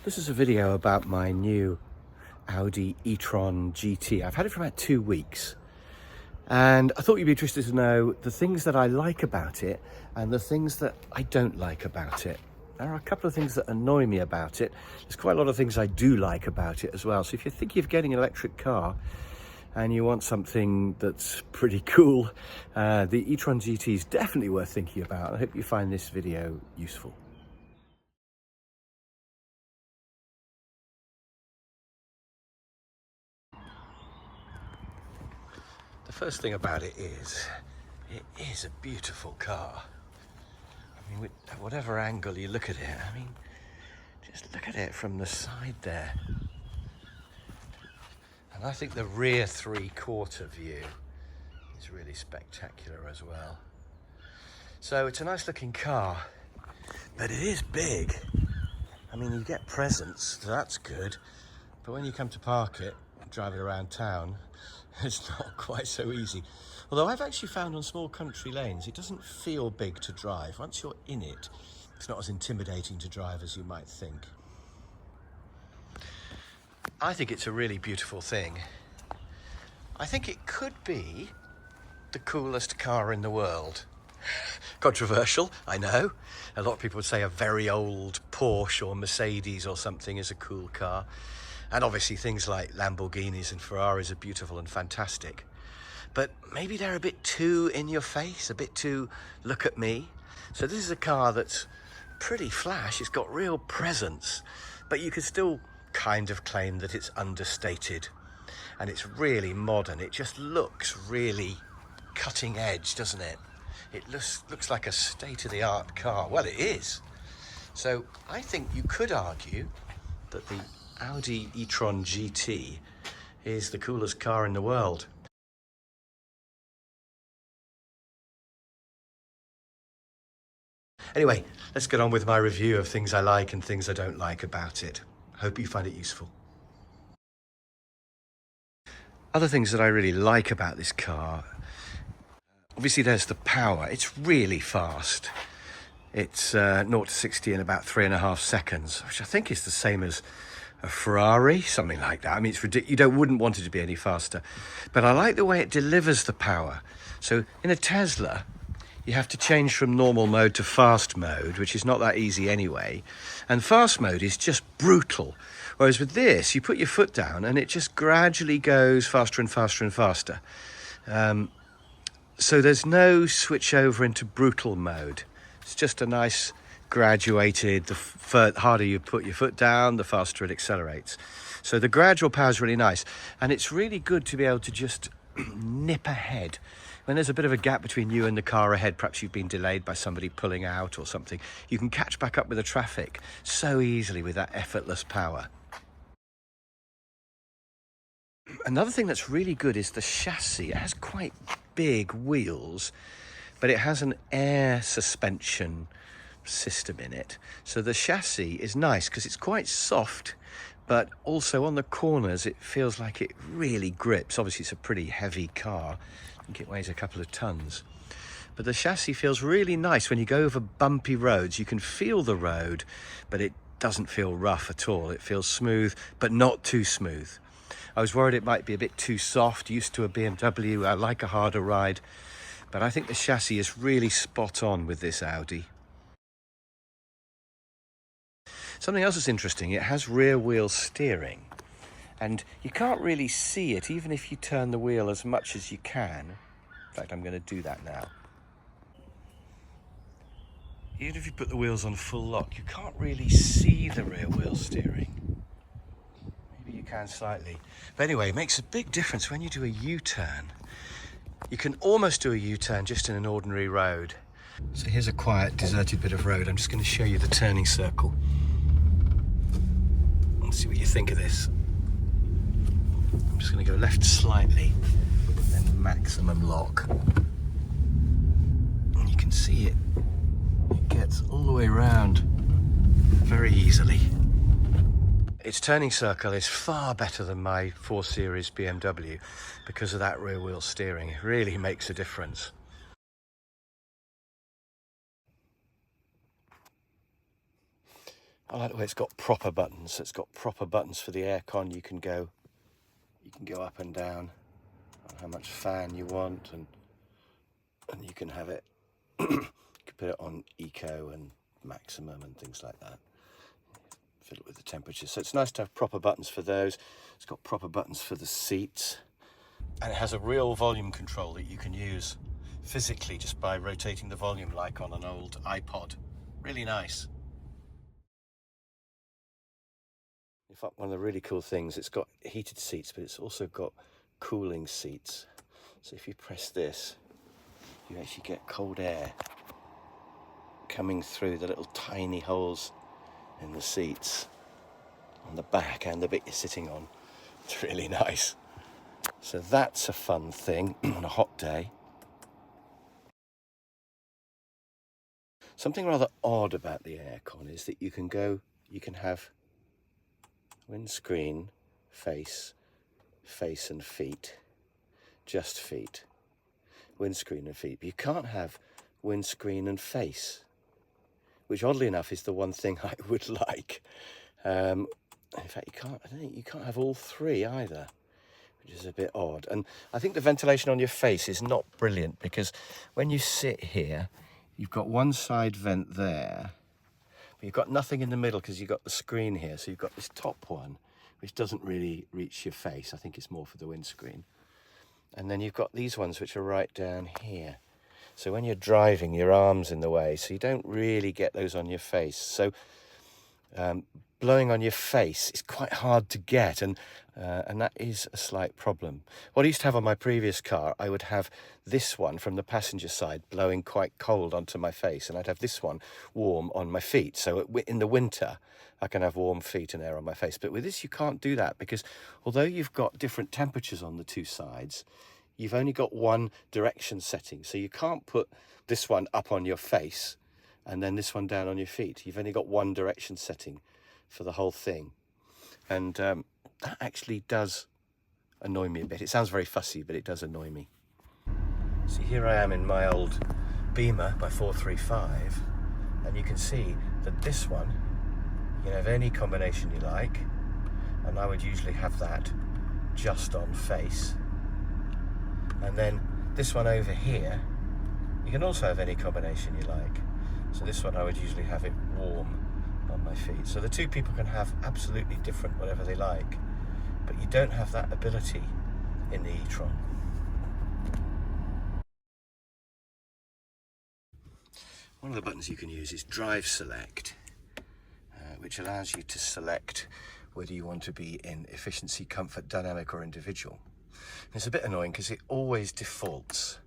This is a video about my new Audi e-Tron GT. I've had it for about 2 weeks and I thought you'd be interested to know the things that I like about it and the things that I don't like about it. There are a couple of things that annoy me about it. There's quite a lot of things I do like about it as well. So if you're thinking of getting an electric car and you want something that's pretty cool, the e-Tron GT is definitely worth thinking about. I hope you find this video useful. The first thing about it is a beautiful car. I mean, whatever angle you look at it, I mean, just look at it from the side there. And I think the rear three-quarter view is really spectacular as well. So it's a nice looking car, but it is big. I mean, you get presence, so that's good. But when you come to park it, drive it around town, it's not quite so easy. Although I've actually found on small country lanes, it doesn't feel big to drive. Once you're in it, it's not as intimidating to drive as you might think. I think it's a really beautiful thing. I think it could be the coolest car in the world. Controversial, I know. A lot of people would say a very old Porsche or Mercedes or something is a cool car. And obviously things like Lamborghinis and Ferraris are beautiful and fantastic. But maybe they're a bit too in your face, a bit too look at me. So this is a car that's pretty flash, it's got real presence, but you could still kind of claim that it's understated. And it's really modern, it just looks really cutting edge, doesn't it? It looks like a state-of-the-art car. Well, it is. So I think you could argue that the Audi e-Tron GT is the coolest car in the world. Anyway, let's get on with my review of things I like and things I don't like about it. Hope you find it useful. Other things that I really like about this car, obviously there's the power. It's really fast. It's 0 to 60 in about 3.5 seconds, which I think is the same as a Ferrari, something like that. I mean, it's ridiculous. You wouldn't want it to be any faster. But I like the way it delivers the power. So in a Tesla, you have to change from normal mode to fast mode, which is not that easy anyway. And fast mode is just brutal. Whereas with this, you put your foot down and it just gradually goes faster and faster and faster. So there's no switch over into brutal mode. It's just a nice graduated, the harder you put your foot down, the faster it accelerates. So the gradual power is really nice. And it's really good to be able to just nip ahead. When there's a bit of a gap between you and the car ahead, perhaps you've been delayed by somebody pulling out or something, you can catch back up with the traffic so easily with that effortless power. Another thing that's really good is the chassis. It has quite big wheels, but it has an air suspension system in it. So the chassis is nice because it's quite soft, but also on the corners it feels like it really grips. Obviously it's a pretty heavy car. I think it weighs a couple of tons. But the chassis feels really nice. When you go over bumpy roads, you can feel the road, but it doesn't feel rough at all. It feels smooth, but not too smooth. I was worried it might be a bit too soft. Used to a BMW, I like a harder ride, but I think the chassis is really spot on with this Audi. Something else that's interesting, it has rear wheel steering, and you can't really see it even if you turn the wheel as much as you can. In fact, I'm going to do that now. Even if you put the wheels on full lock, you can't really see the rear wheel steering. Maybe you can slightly. But anyway, it makes a big difference when you do a U-turn. You can almost do a U-turn just in an ordinary road. So here's a quiet, deserted bit of road. I'm just going to show you the turning circle. Let's see what you think of this. I'm just going to go left slightly, then maximum lock. And you can see it gets all the way around very easily. Its turning circle is far better than my 4 Series BMW because of that rear wheel steering. It really makes a difference. I like the way it's got proper buttons. It's got proper buttons for the aircon. You can go up and down on how much fan you want, and you can have it. You can put it on eco and maximum and things like that. Fiddle with the temperature. So it's nice to have proper buttons for those. It's got proper buttons for the seats, and it has a real volume control that you can use physically just by rotating the volume like on an old iPod. Really nice. In fact, one of the really cool things, it's got heated seats, but it's also got cooling seats. So if you press this, you actually get cold air coming through the little tiny holes in the seats on the back and the bit you're sitting on. It's really nice. So that's a fun thing on a hot day. Something rather odd about the aircon is that you can have windscreen, face and feet, just feet, windscreen and feet. But you can't have windscreen and face, which oddly enough is the one thing I would like. In fact, you can't have all three either, which is a bit odd. And I think the ventilation on your face is not brilliant, because when you sit here, you've got one side vent there, but you've got nothing in the middle because you've got the screen here. So you've got this top one, which doesn't really reach your face. I think it's more for the windscreen. And then you've got these ones which are right down here. So when you're driving, your arm's in the way, so you don't really get those on your face. So blowing on your face is quite hard to get, and that is a slight problem. What I used to have on my previous car, I would have this one from the passenger side blowing quite cold onto my face, and I'd have this one warm on my feet. So in the winter, I can have warm feet and air on my face. But with this, you can't do that, because although you've got different temperatures on the two sides, you've only got one direction setting. So you can't put this one up on your face and then this one down on your feet. You've only got one direction setting for the whole thing. And that actually does annoy me a bit. It sounds very fussy, but it does annoy me. See, here I am in my old Beamer, my 435, and you can see that this one, you can have any combination you like, and I would usually have that just on face. And then this one over here, you can also have any combination you like. So this one I would usually have it warm on my feet. So the two people can have absolutely different whatever they like, but you don't have that ability in the e-Tron. One of the buttons you can use is Drive Select, which allows you to select whether you want to be in efficiency, comfort, dynamic or individual. It's a bit annoying because it always defaults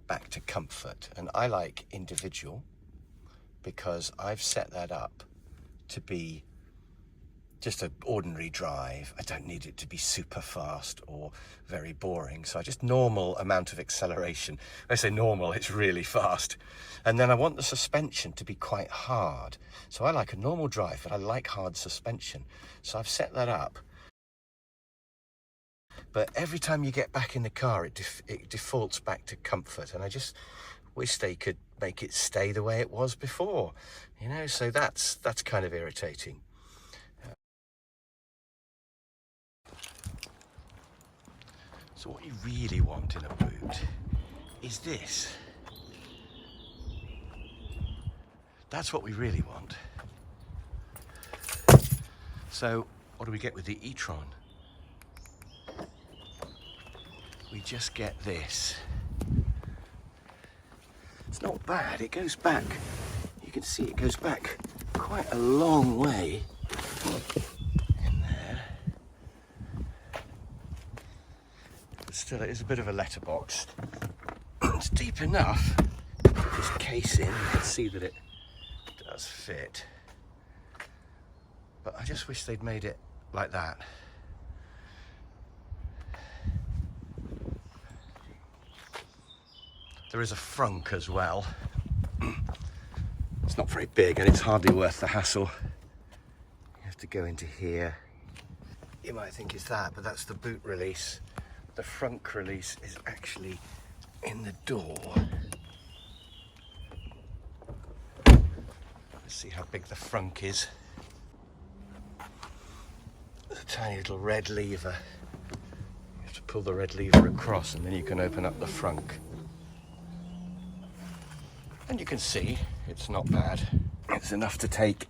back to comfort, and I like individual because I've set that up to be just an ordinary drive. I don't need it to be super fast or very boring, so I just normal amount of acceleration. When I say normal, it's really fast. And then I want the suspension to be quite hard, so I like a normal drive, but I like hard suspension, so I've set that up. But every time you get back in the car, it defaults back to comfort, and I just wish they could make it stay the way it was before, you know. So that's kind of irritating. So what you really want in a boot is this. That's what we really want. So what do we get with the e-Tron? We just get this. It's not bad, it goes back. You can see it goes back quite a long way in there. But still, it is a bit of a letterbox. It's deep enough. Put this case in, you can see that it does fit. But I just wish they'd made it like that. There is a frunk as well. It's not very big and it's hardly worth the hassle. You have to go into here. You might think it's that, but that's the boot release. The frunk release is actually in the door. Let's see how big the frunk is. tiny little red lever. You have to pull the red lever across and then you can open up the frunk. And you can see it's not bad. It's enough to take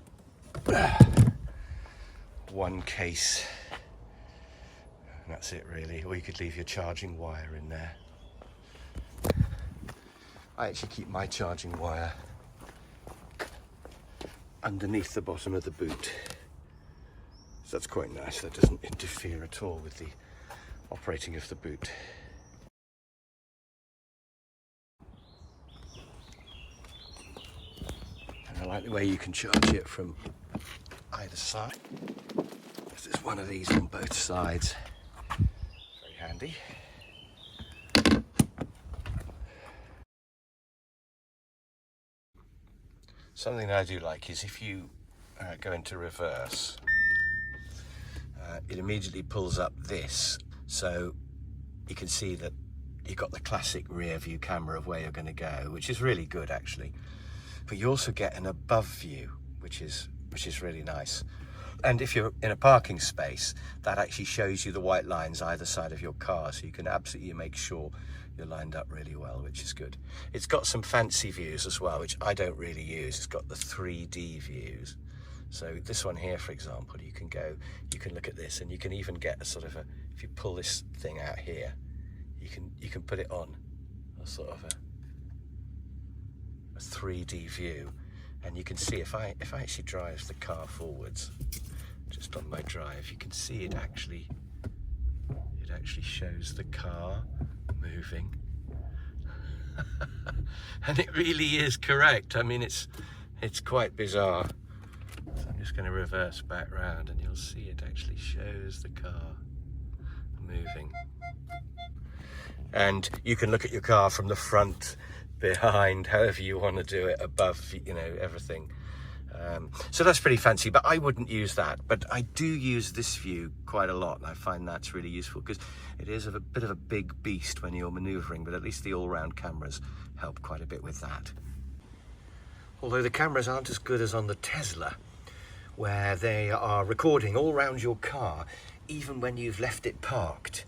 one case. And that's it really. Or you could leave your charging wire in there. I actually keep my charging wire underneath the bottom of the boot. So that's quite nice. That doesn't interfere at all with the operating of the boot. And I like the way you can charge it from either side. There's one of these on both sides. Very handy. Something that I do like is if you go into reverse, it immediately pulls up this, so you can see that you've got the classic rear view camera of where you're going to go, which is really good actually. But you also get an above view, which is really nice. And if you're in a parking space, that actually shows you the white lines either side of your car, so you can absolutely make sure you're lined up really well, which is good. It's got some fancy views as well, which I don't really use. It's got the 3D views. So this one here, for example, you can look at this, and you can even get a sort of if you pull this thing out here, you can put it on a sort of a 3D view. And you can see if I actually drive the car forwards, just on my drive, you can see it actually shows the car moving. And it really is correct. I mean, it's quite bizarre. So I'm just going to reverse back round and you'll see it actually shows the car moving. And you can look at your car from the front, behind, however you want to do it, above, everything. So that's pretty fancy, but I wouldn't use that. But I do use this view quite a lot, and I find that's really useful because it is a bit of a big beast when you're manoeuvring, but at least the all-round cameras help quite a bit with that. Although the cameras aren't as good as on the Tesla, where they are recording all around your car, even when you've left it parked.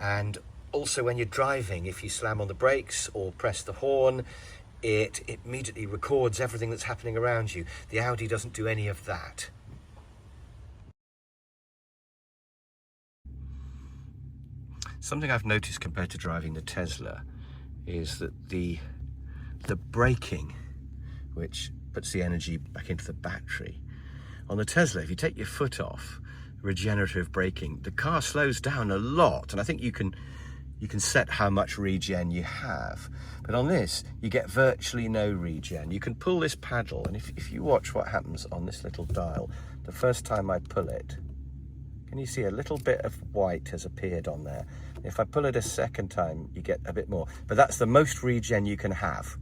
And also when you're driving, if you slam on the brakes or press the horn, it immediately records everything that's happening around you. The Audi doesn't do any of that. Something I've noticed compared to driving the Tesla is that the braking, which puts the energy back into the battery, on the Tesla, if you take your foot off, regenerative braking, the car slows down a lot. And I think you can set how much regen you have. But on this, you get virtually no regen. You can pull this paddle, and if you watch what happens on this little dial, the first time I pull it, can you see a little bit of white has appeared on there? If I pull it a second time, you get a bit more. But that's the most regen you can have.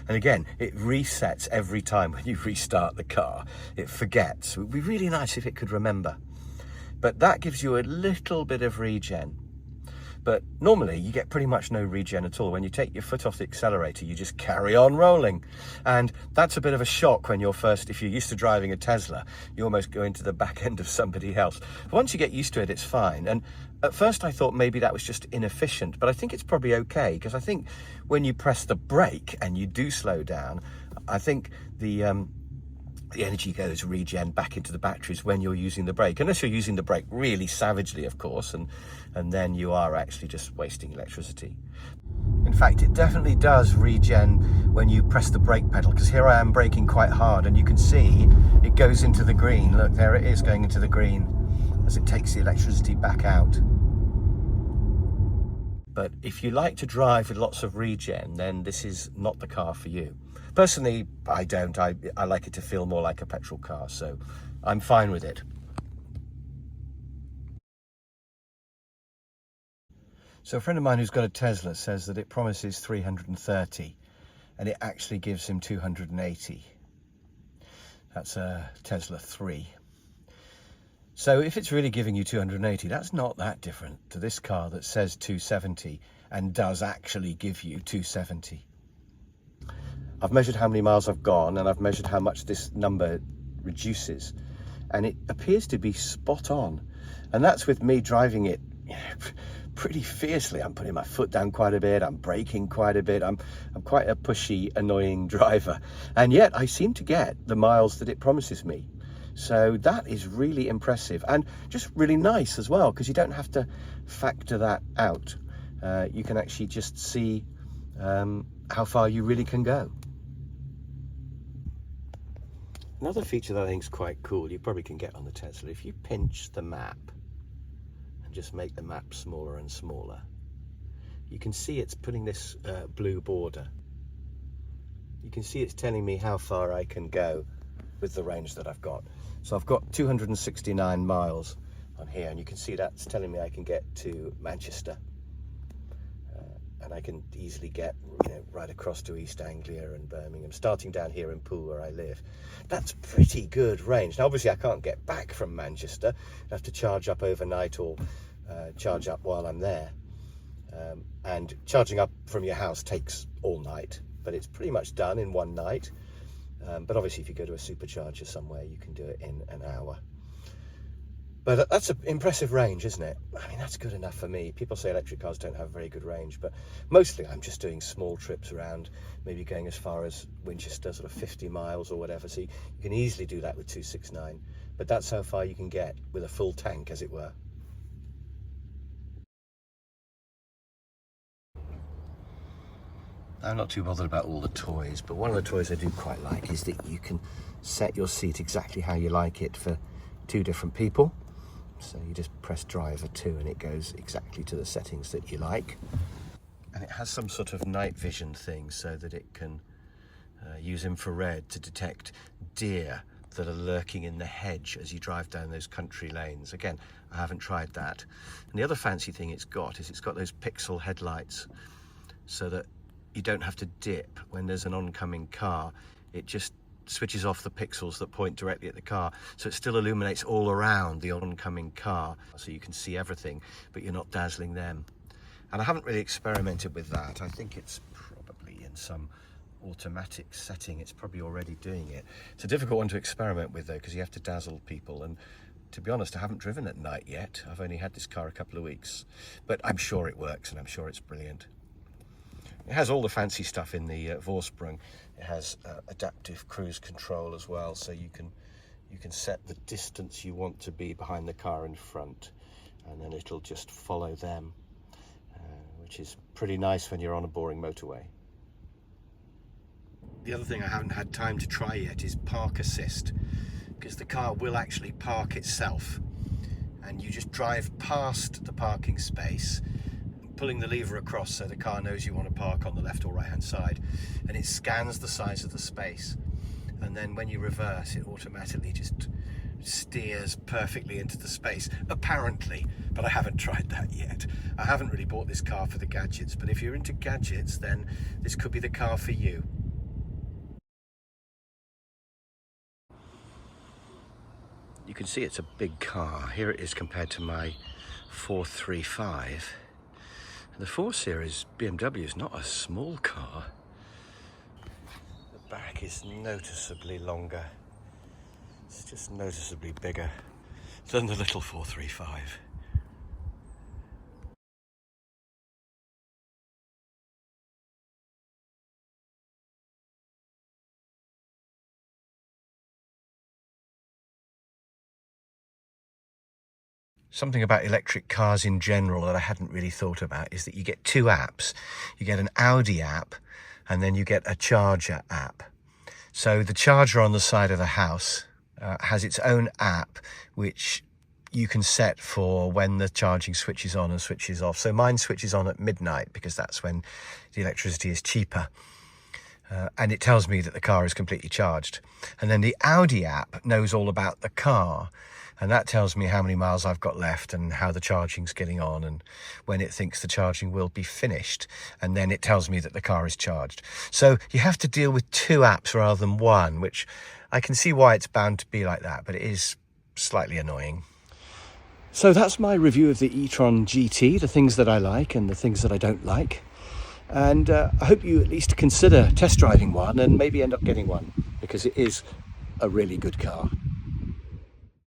And again, it resets every time when you restart the car. It forgets. It would be really nice if it could remember. But that gives you a little bit of regen. But normally you get pretty much no regen at all. When you take your foot off the accelerator, you just carry on rolling. And that's a bit of a shock when if you're used to driving a Tesla, you almost go into the back end of somebody else. Once you get used to it, it's fine. And at first I thought maybe that was just inefficient, but I think it's probably okay, because I think when you press the brake and you do slow down, I think the energy goes regen back into the batteries when you're using the brake, unless you're using the brake really savagely, of course, and then you are actually just wasting electricity. In fact, it definitely does regen when you press the brake pedal, because here I am braking quite hard and you can see it goes into the green. Look, there it is going into the green as it takes the electricity back out. But if you like to drive with lots of regen, then this is not the car for you. Personally, I don't. I like it to feel more like a petrol car, so I'm fine with it. So a friend of mine who's got a Tesla says that it promises 330 and it actually gives him 280. That's a Tesla 3. So if it's really giving you 280, that's not that different to this car that says 270 and does actually give you 270. I've measured how many miles I've gone, and I've measured how much this number reduces. and it appears to be spot on. And that's with me driving it pretty fiercely. I'm putting my foot down quite a bit, I'm braking quite a bit, I'm quite a pushy, annoying driver, and yet I seem to get the miles that it promises me. So that is really impressive and just really nice as well, because you don't have to factor that out. You can actually just see how far you really can go. Another feature that I think is quite cool, you probably can get on the Tesla, if you pinch the map and just make the map smaller and smaller, you can see it's putting this blue border. You can see it's telling me how far I can go with the range that I've got. So I've got 269 miles on here, and you can see that's telling me I can get to Manchester. And I can easily get, you know, right across to East Anglia and Birmingham, starting down here in Poole where I live. That's pretty good range. Now obviously I can't get back from Manchester. I have to charge up overnight or charge up while I'm there. And charging up from your house takes all night, but it's pretty much done in one night. But obviously if you go to a supercharger somewhere, you can do it in an hour. But that's an impressive range, isn't it? I mean, that's good enough for me. People say electric cars don't have very good range, but mostly I'm just doing small trips around, maybe going as far as Winchester, sort of 50 miles or whatever. So you can easily do that with 269, but that's how far you can get with a full tank, as it were. I'm not too bothered about all the toys, but one of the toys I do quite like is that you can set your seat exactly how you like it for two different people. So you just press driver 2 and it goes exactly to the settings that you like. And it has some sort of night vision thing so that it can use infrared to detect deer that are lurking in the hedge as you drive down those country lanes. Again, I haven't tried that. And the other fancy thing it's got is it's got those pixel headlights so that you don't have to dip when there's an oncoming car. It just switches off the pixels that point directly at the car, so it still illuminates all around the oncoming car, so you can see everything, but you're not dazzling them. And I haven't really experimented with that. I think it's probably in some automatic setting. It's probably already doing it. It's a difficult one to experiment with though, because you have to dazzle people, and to be honest, I haven't driven at night yet. I've only had this car a couple of weeks, but I'm sure it works and I'm sure it's brilliant. It has all the fancy stuff in the Vorsprung. It has adaptive cruise control as well, so you can set the distance you want to be behind the car in front, and then it'll just follow them, which is pretty nice when you're on a boring motorway. The other thing I haven't had time to try yet is park assist, because the car will actually park itself, and you just drive past the parking space, pulling the lever across so the car knows you want to park on the left or right hand side, and it scans the size of the space, and then when you reverse it automatically just steers perfectly into the space, apparently, but I haven't tried that yet. I haven't really bought this car for the gadgets, but if you're into gadgets, then this could be the car for you. You can see it's a big car. Here it is compared to my 435. The 4 Series BMW is not a small car. The back is noticeably longer. It's just noticeably bigger than the little 435. Something about electric cars in general that I hadn't really thought about is that you get two apps. You get an Audi app and then you get a charger app. So the charger on the side of the house has its own app which you can set for when the charging switches on and switches off. So mine switches on at midnight because that's when the electricity is cheaper. And it tells me that the car is completely charged. And then the Audi app knows all about the car, and that tells me how many miles I've got left and how the charging's getting on and when it thinks the charging will be finished. And then it tells me that the car is charged. So you have to deal with two apps rather than one, which I can see why it's bound to be like that, but it is slightly annoying. So that's my review of the e-Tron GT, the things that I like and the things that I don't like. And I hope you at least consider test driving one and maybe end up getting one, because it is a really good car.